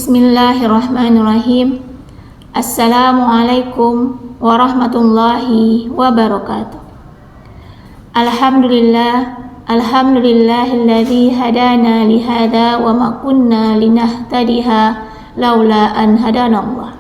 Bismillahirrahmanirrahim. Assalamualaikum warahmatullahi wabarakatuh. Alhamdulillahilladzi hadana lihada wa ma kunna linahtadiha laula an hadanallah.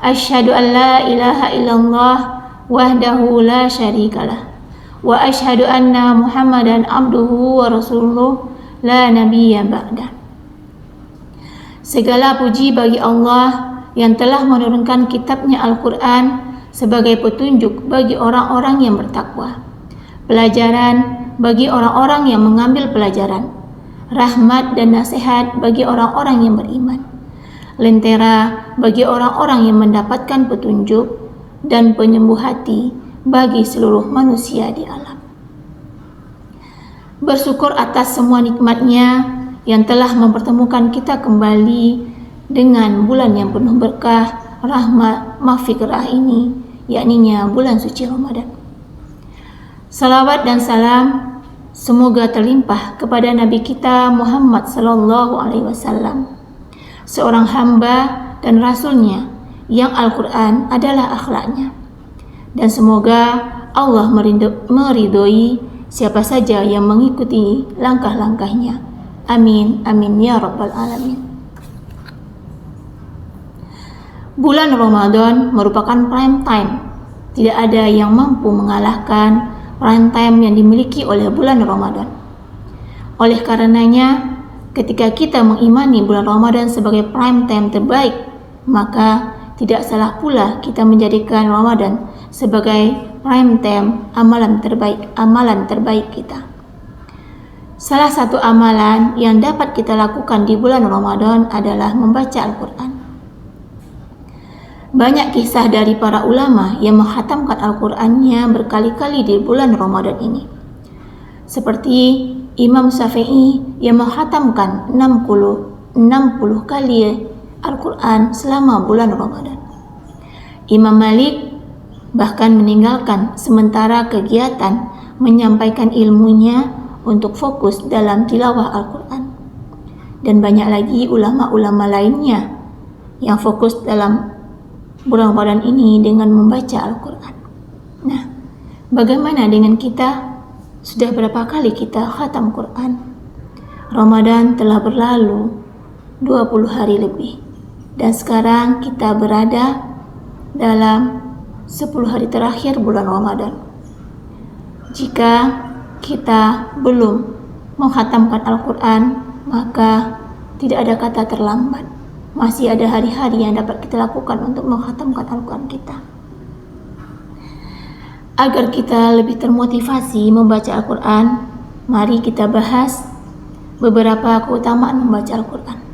Asyhadu an la ilaha illallah wahdahu la syarikalah wa asyhadu anna Muhammadan abduhu wa rasuluh la nabiyya ba'da. Segala puji bagi Allah yang telah menurunkan kitabnya Al-Quran sebagai petunjuk bagi orang-orang yang bertakwa, pelajaran bagi orang-orang yang mengambil pelajaran, rahmat dan nasihat bagi orang-orang yang beriman, lentera bagi orang-orang yang mendapatkan petunjuk, dan penyembuh hati bagi seluruh manusia di alam. Bersyukur atas semua nikmatnya yang telah mempertemukan kita kembali dengan bulan yang penuh berkah, rahmat, maghfirah ini, yakninya bulan suci Ramadan. Salawat dan salam semoga terlimpah kepada Nabi kita Muhammad sallallahu alaihi wasallam, seorang hamba dan rasulnya yang Al-Quran adalah akhlaknya. Dan semoga Allah meridhoi siapa saja yang mengikuti langkah-langkahnya. Amin, amin ya rabbal alamin. Bulan Ramadan merupakan prime time. Tidak ada yang mampu mengalahkan prime time yang dimiliki oleh bulan Ramadan. Oleh karenanya, ketika kita mengimani bulan Ramadan sebagai prime time terbaik, maka tidak salah pula kita menjadikan Ramadan sebagai prime time amalan terbaik kita. Salah satu amalan yang dapat kita lakukan di bulan Ramadan adalah membaca Al-Quran. Banyak kisah dari para ulama yang menghatamkan Al-Qurannya berkali-kali di bulan Ramadan ini. Seperti Imam Syafi'i yang menghatamkan 60 kali Al-Quran selama bulan Ramadan. Imam Malik bahkan meninggalkan sementara kegiatan menyampaikan ilmunya untuk fokus dalam tilawah Al-Quran. Dan banyak lagi ulama-ulama lainnya yang fokus dalam bulan Ramadan ini dengan membaca Al-Quran. Nah, bagaimana dengan kita? Sudah berapa kali kita khatam Quran? Ramadan telah berlalu 20 hari lebih, dan sekarang kita berada dalam 10 hari terakhir bulan Ramadan. Jika kita belum menghatamkan Al-Quran, maka tidak ada kata terlambat. Masih ada hari-hari yang dapat kita lakukan untuk menghatamkan Al-Quran kita. Agar kita lebih termotivasi membaca Al-Quran, mari kita bahas beberapa keutamaan membaca Al-Quran.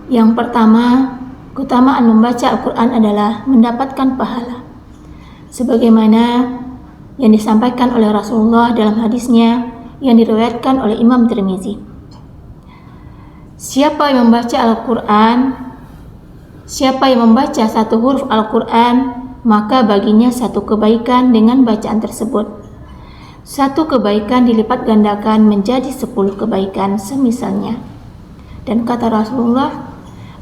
Yang pertama, keutamaan membaca Al-Quran adalah mendapatkan pahala. Sebagaimana yang disampaikan oleh Rasulullah dalam hadisnya yang diriwayatkan oleh Imam Tirmizi. Siapa yang membaca satu huruf Al-Quran, maka baginya satu kebaikan dengan bacaan tersebut. Satu kebaikan dilipat gandakan menjadi 10 kebaikan semisalnya. Dan kata Rasulullah,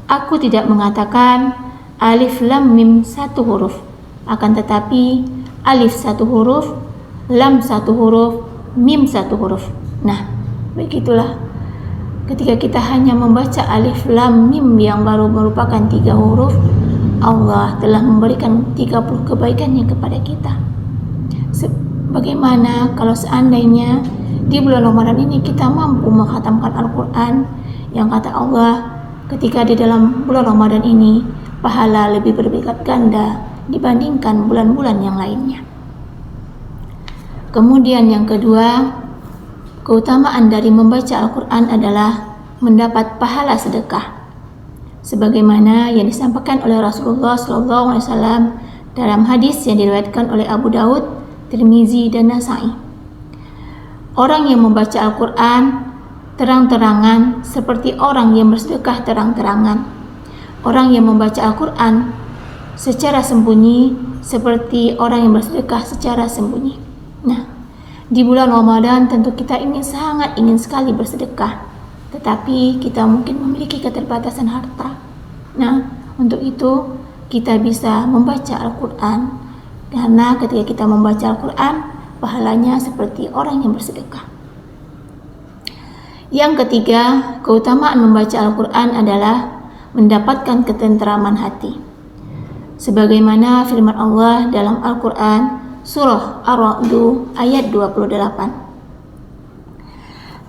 aku tidak mengatakan alif lam mim satu huruf, akan tetapi alif satu huruf, lam satu huruf, mim satu huruf. Nah, begitulah. Ketika kita hanya membaca alif lam mim yang baru merupakan 3 huruf, Allah telah memberikan 30 kebaikannya kepada kita. Bagaimana kalau seandainya di bulan Ramadan ini kita mampu menghatamkan Al-Quran, yang kata Allah ketika di dalam bulan Ramadan ini pahala lebih berlipat ganda dibandingkan bulan-bulan yang lainnya. Kemudian yang kedua, keutamaan dari membaca Al-Quran adalah mendapat pahala sedekah. Sebagaimana yang disampaikan oleh Rasulullah SAW dalam hadis yang diriwayatkan oleh Abu Daud, Tirmizi dan Nasa'i. Orang yang membaca Al-Quran terang-terangan seperti orang yang bersedekah terang-terangan. Orang yang membaca Al-Quran secara sembunyi seperti orang yang bersedekah secara sembunyi. Nah, di bulan Ramadan tentu kita sangat ingin sekali bersedekah. tetapi kita mungkin memiliki keterbatasan harta. Nah, untuk itu kita bisa membaca Al-Quran, karena ketika kita membaca Al-Quran, pahalanya seperti orang yang bersedekah. Yang ketiga, keutamaan membaca Al-Quran adalah mendapatkan ketentraman hati. Sebagaimana firman Allah dalam Al-Quran, surah Ar-Ra'd ayat 28.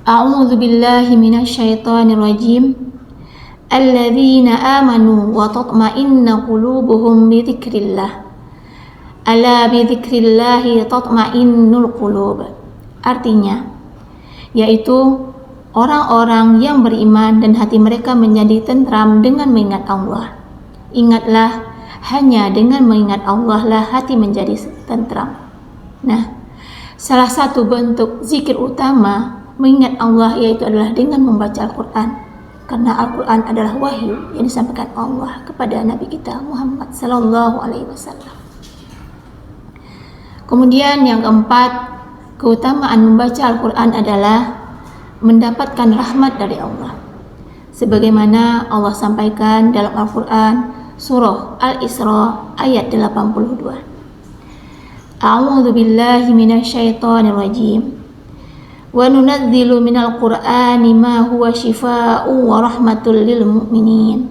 A'udzu billahi minasyaitonir rajim. Alladzina amanu wa tatma'innu qulubuhum bi dzikrillah. Ala bi dzikrillah tatma'innul qulub. Artinya, yaitu orang-orang yang beriman dan hati mereka menjadi tentram dengan mengingat Allah. Ingatlah, hanya dengan mengingat Allah lah hati menjadi tentram. Nah, salah satu bentuk zikir utama mengingat Allah yaitu adalah dengan membaca Al-Quran, karena Al-Quran adalah wahyu yang disampaikan Allah kepada Nabi kita Muhammad sallallahu alaihi wasallam. Kemudian yang keempat, keutamaan membaca Al-Quran adalah mendapatkan rahmat dari Allah. Sebagaimana Allah sampaikan dalam Al-Quran surah Al-Isra ayat 82. A'udzu billahi minasyaitonir rajim. Wa nunazzilu minal Qur'ani ma huwa syifaa'un wa rahmatul lil mu'minin.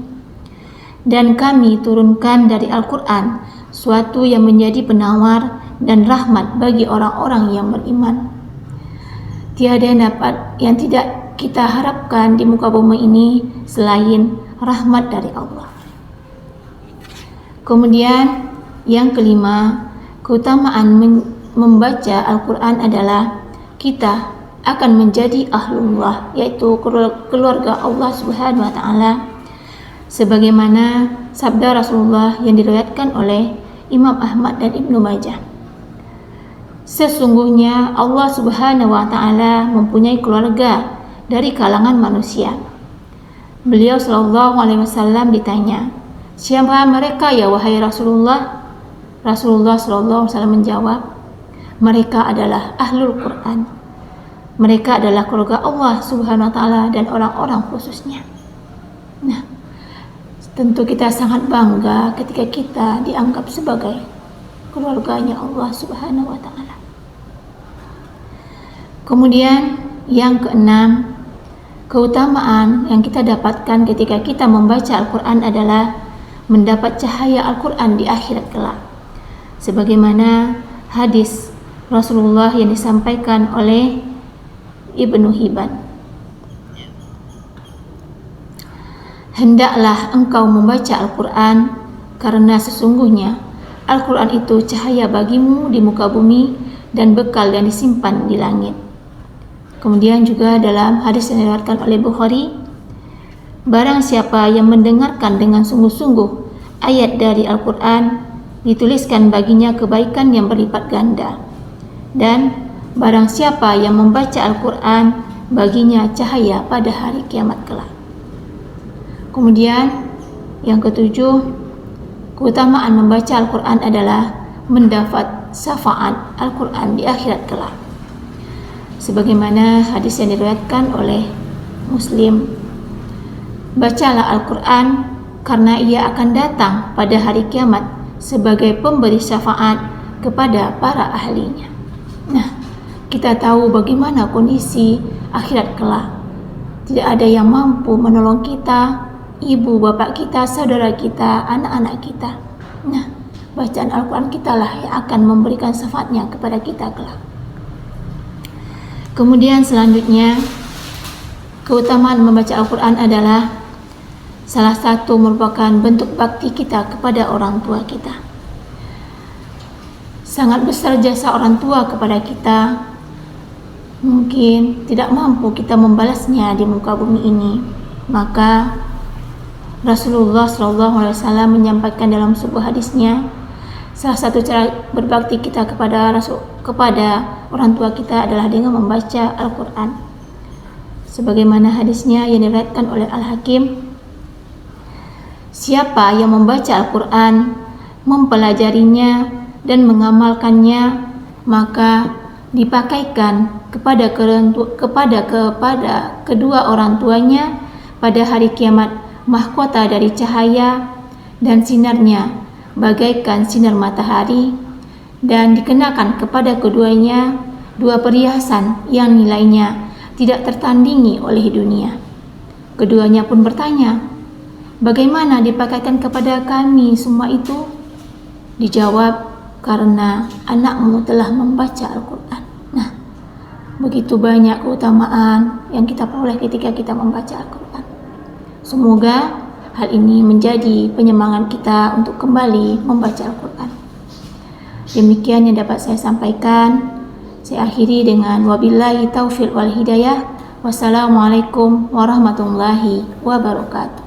Dan kami turunkan dari Al-Quran suatu yang menjadi penawar dan rahmat bagi orang-orang yang beriman. Tiada yang tidak kita harapkan di muka bumi ini selain rahmat dari Allah. Kemudian yang kelima, keutamaan membaca Al-Quran adalah kita akan menjadi ahlullah, yaitu keluarga Allah Subhanahu wa taala, sebagaimana sabda Rasulullah yang diriwayatkan oleh Imam Ahmad dan Ibnu Majah. Sesungguhnya Allah Subhanahu wa taala mempunyai keluarga dari kalangan manusia. Beliau sallallahu alaihi wasallam ditanya, "Siapa mereka ya wahai Rasulullah?" Rasulullah sallallahu alaihi wasallam menjawab, "Mereka adalah ahlul Quran." Mereka adalah keluarga Allah Subhanahu wa taala dan orang-orang khususnya. Nah, tentu kita sangat bangga ketika kita dianggap sebagai keluarganya Allah Subhanahu wa taala. Kemudian yang keenam, keutamaan yang kita dapatkan ketika kita membaca Al-Quran adalah mendapat cahaya Al-Quran di akhirat kelak. Sebagaimana hadis Rasulullah yang disampaikan oleh Ibnu Hibban. Hendaklah engkau membaca Al-Quran, karena sesungguhnya Al-Quran itu cahaya bagimu di muka bumi dan bekal yang disimpan di langit. Kemudian juga dalam hadis yang diriwayatkan oleh Bukhari, barang siapa yang mendengarkan dengan sungguh-sungguh ayat dari Al-Quran, dituliskan baginya kebaikan yang berlipat ganda. Dan barang siapa yang membaca Al-Quran, baginya cahaya pada hari kiamat kelak. Kemudian yang ketujuh, keutamaan membaca Al-Quran adalah mendapat syafaat Al-Quran di akhirat kelak. Sebagaimana hadis yang diriwayatkan oleh Muslim, bacalah Al-Quran karena ia akan datang pada hari kiamat sebagai pemberi syafaat kepada para ahlinya. Nah, kita tahu bagaimana kondisi akhirat kelak. Tidak ada yang mampu menolong kita, ibu, bapak kita, saudara kita, anak-anak kita. Nah, bacaan Al-Quran kitalah yang akan memberikan syafaatnya kepada kita kelak. Kemudian selanjutnya, keutamaan membaca Al-Quran adalah salah satu merupakan bentuk bakti kita kepada orang tua kita. Sangat besar jasa orang tua kepada kita. Mungkin tidak mampu kita membalasnya di muka bumi ini. Maka Rasulullah SAW menyampaikan dalam sebuah hadisnya, salah satu cara berbakti kita kepada orang tua kita adalah dengan membaca Al-Quran. Sebagaimana hadisnya yang diriwayatkan oleh Al-Hakim, siapa yang membaca Al-Quran, mempelajarinya dan mengamalkannya, maka dipakaikan kepada kedua orang tuanya pada hari kiamat mahkota dari cahaya dan sinarnya bagaikan sinar matahari, dan dikenakan kepada keduanya dua perhiasan yang nilainya tidak tertandingi oleh dunia. Keduanya pun bertanya, bagaimana dipakaikan kepada kami semua itu? Dijawab, karena anakmu telah membaca Al-Quran. Nah, begitu banyak keutamaan yang kita peroleh ketika kita membaca Al-Quran. Semoga hal ini menjadi penyemangat kita untuk kembali membaca Al-Quran. Demikian yang dapat saya sampaikan. Saya akhiri dengan wabillahi taufiq wal hidayah. Wassalamualaikum warahmatullahi wabarakatuh.